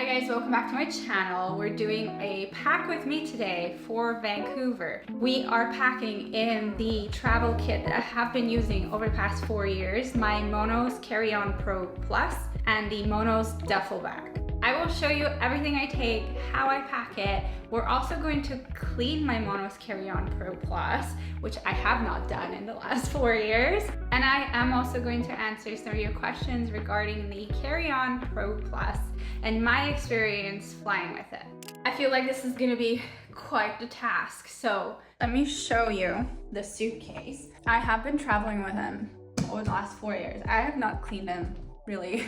Hi guys, welcome back to my channel. We're doing a pack with me today for Vancouver. We are packing in the travel kit that I have been using over the past 4 years, my Monos Carry-On Pro Plus and the Monos duffel bag. I will show you everything I take, how I pack it. We're also going to clean my Monos Carry-On Pro Plus, which I have not done in the last 4 years. And I am also going to answer some of your questions regarding the Carry-On Pro Plus and my experience flying with it. I feel like this is gonna be quite the task. So let me show you the suitcase. I have been traveling with him over the last 4 years. I have not cleaned him really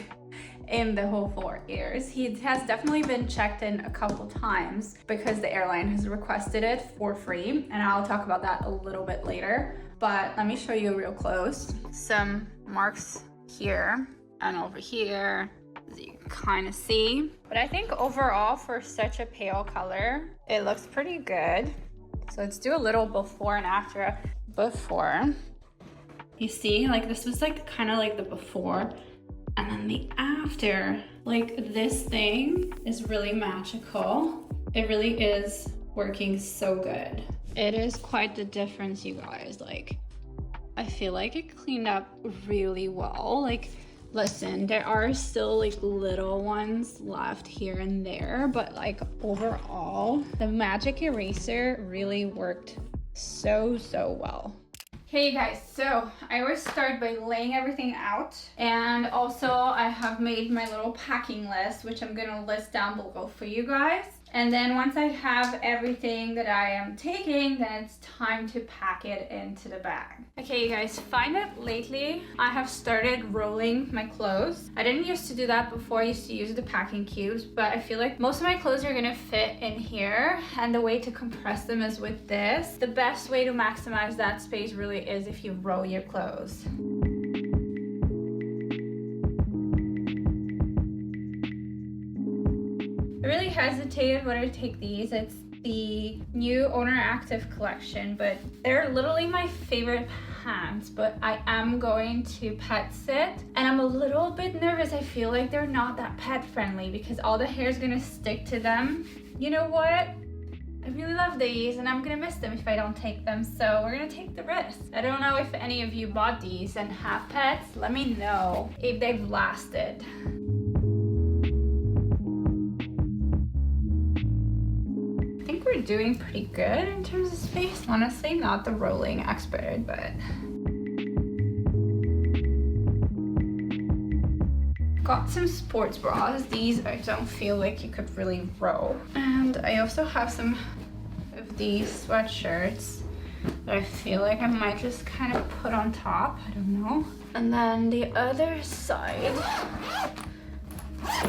in the whole 4 years. He has definitely been checked in a couple times because the airline has requested it for free, and I'll talk about that a little bit later. But let me show you real close. Some marks here and over here, as you can kind of see. But I think overall for such a pale color, it looks pretty good. So let's do a little before and after. Before, you see, like this was like kind of like the before. And then the after, like this thing is really magical. It really is working so good. It is quite the difference, you guys. Like, I feel like it cleaned up really well. Like, listen, there are still like little ones left here and there, but like overall, the magic eraser really worked so well. Hey you guys, so I always start by laying everything out, and also I have made my little packing list, which I'm gonna list down below for you guys. And then once I have everything that I am taking, then it's time to pack it into the bag. Okay you guys, find that lately I have started rolling my clothes. I didn't used to do that before. I used to use the packing cubes, but I feel like most of my clothes are gonna fit in here, and the way to compress them is with this. The best way to maximize that space really is if you roll your clothes. I really hesitated whether to take these. It's the new Owner Active collection, but they're literally my favorite pants, but I am going to pet sit, and I'm a little bit nervous. I feel like they're not that pet friendly because all the hair is gonna stick to them. You know what? I really love these and I'm gonna miss them if I don't take them, so we're gonna take the risk. I don't know if any of you bought these and have pets. Let me know if they've lasted. We're doing pretty good in terms of space. Honestly, not the rolling expert, but got some sports bras. These I don't feel like you could really roll. And I also have some of these sweatshirts that I feel like I might just kind of put on top. I don't know. And then the other side,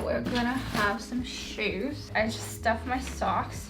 we're gonna have some shoes. I just stuffed my socks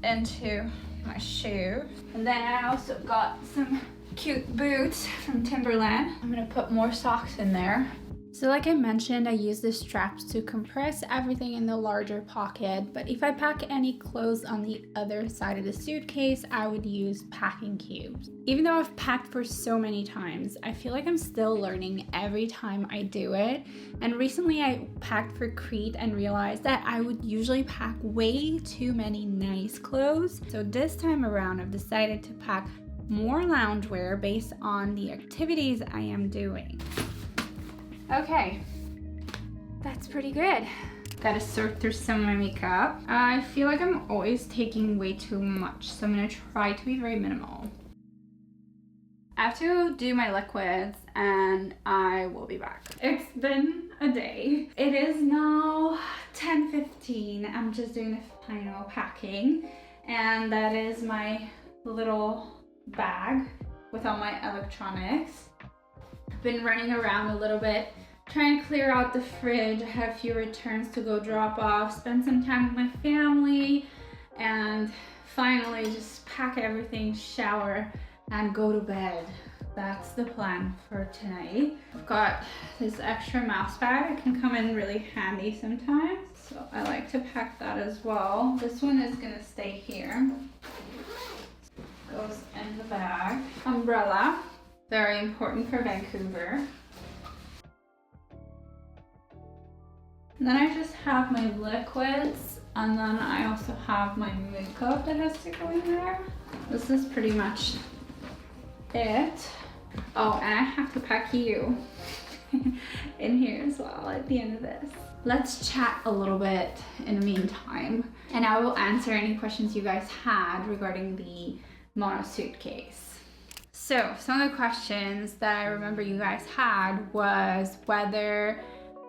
into my shoe. And then I also got some cute boots from Timberland. I'm gonna put more socks in there. So like I mentioned, I use the straps to compress everything in the larger pocket, but if I pack any clothes on the other side of the suitcase, I would use packing cubes. Even though I've packed for so many times, I feel like I'm still learning every time I do it. And recently I packed for Crete and realized that I would usually pack way too many nice clothes. So this time around, I've decided to pack more loungewear based on the activities I am doing. Okay, that's pretty good. Gotta sort through some of my makeup. I feel like I'm always taking way too much, so I'm gonna try to be very minimal. I have to do my liquids and I will be back. It's been a day. It is now 10:15. I'm just doing the final packing, and that is my little bag with all my electronics. Been running around a little bit, trying to clear out the fridge. I have a few returns to go drop off, spend some time with my family, and finally just pack everything, shower, and go to bed. That's the plan for tonight. I've got this extra mouse pad. It can come in really handy sometimes, so I like to pack that as well. This one is gonna stay here. Goes in the bag. Umbrella. Very important for Vancouver. And then I just have my liquids, and then I also have my makeup that has to go in there. This is pretty much it. Oh, and I have to pack you in here as well at the end of this. Let's chat a little bit in the meantime, and I will answer any questions you guys had regarding the mono suitcase. So some of the questions that I remember you guys had was whether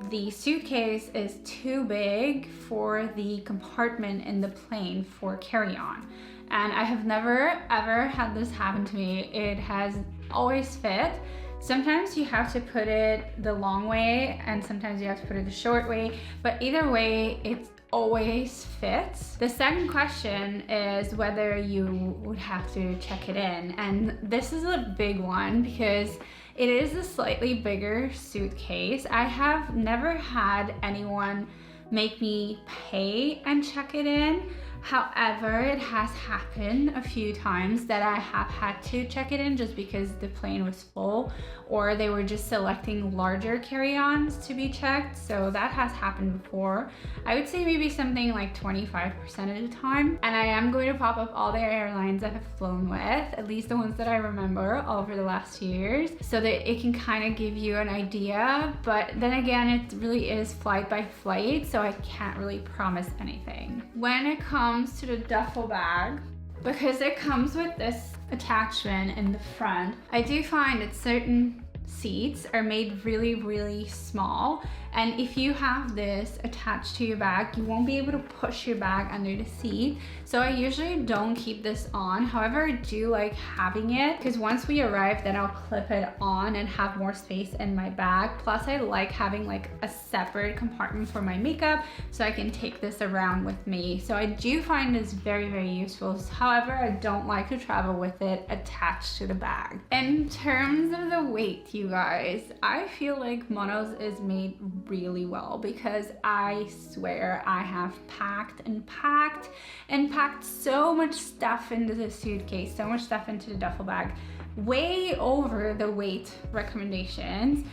the suitcase is too big for the compartment in the plane for carry-on. And I have never ever had this happen to me. It has always fit. Sometimes you have to put it the long way and sometimes you have to put it the short way, but either way, it always fits. The second question is whether you would have to check it in. And this is a big one because it is a slightly bigger suitcase. I have never had anyone make me pay and check it in. However, it has happened a few times that I have had to check it in just because the plane was full or they were just selecting larger carry-ons to be checked. So that has happened before. I would say maybe something like 25% of the time. And I am going to pop up all the airlines I have flown with, at least the ones that I remember over the last years, so that it can kind of give you an idea. But then again, it really is flight by flight, so I can't really promise anything. When it comes to the duffel bag, because it comes with this attachment in the front, I do find that certain seats are made really, really small. And if you have this attached to your bag, you won't be able to push your bag under the seat. So I usually don't keep this on. However, I do like having it because once we arrive, then I'll clip it on and have more space in my bag. Plus I like having like a separate compartment for my makeup so I can take this around with me. So I do find this very, very useful. However, I don't like to travel with it attached to the bag. In terms of the weight, you guys, I feel like Monos is made really well because I swear I have packed and packed and packed so much stuff into the suitcase, so much stuff into the duffel bag, way over the weight recommendations,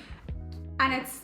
and it's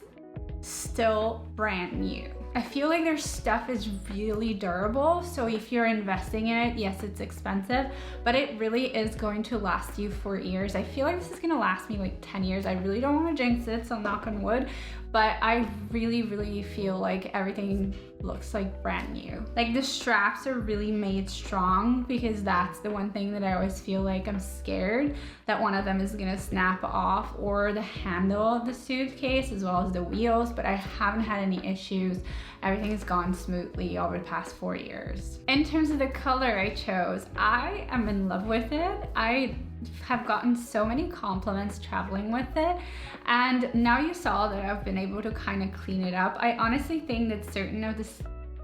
still brand new. I feel like their stuff is really durable, so if you're investing in it, yes, it's expensive, but it really is going to last you for years. I feel like this is gonna last me like 10 years. I really don't want to jinx it, so knock on wood, but I really, really feel like everything looks like brand new. Like the straps are really made strong because that's the one thing that I always feel like I'm scared that one of them is gonna snap off, or the handle of the suitcase as well as the wheels, but I haven't had any issues. Everything has gone smoothly over the past 4 years. In terms of the color I chose, I am in love with it. I have gotten so many compliments traveling with it, and now you saw that I've been able to kind of clean it up. I honestly think that certain of the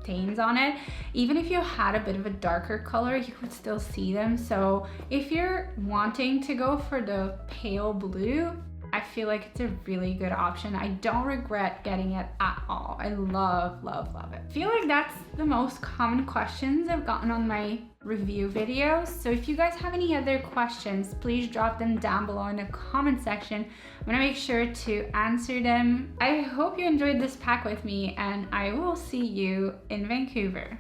stains on it, even if you had a bit of a darker color, you would still see them. So if you're wanting to go for the pale blue, I feel like it's a really good option. I don't regret getting it at all. I love, love, love it. I feel like that's the most common questions I've gotten on my review videos. So if you guys have any other questions, please drop them down below in the comment section. I'm gonna make sure to answer them. I hope you enjoyed this pack with me, and I will see you in Vancouver.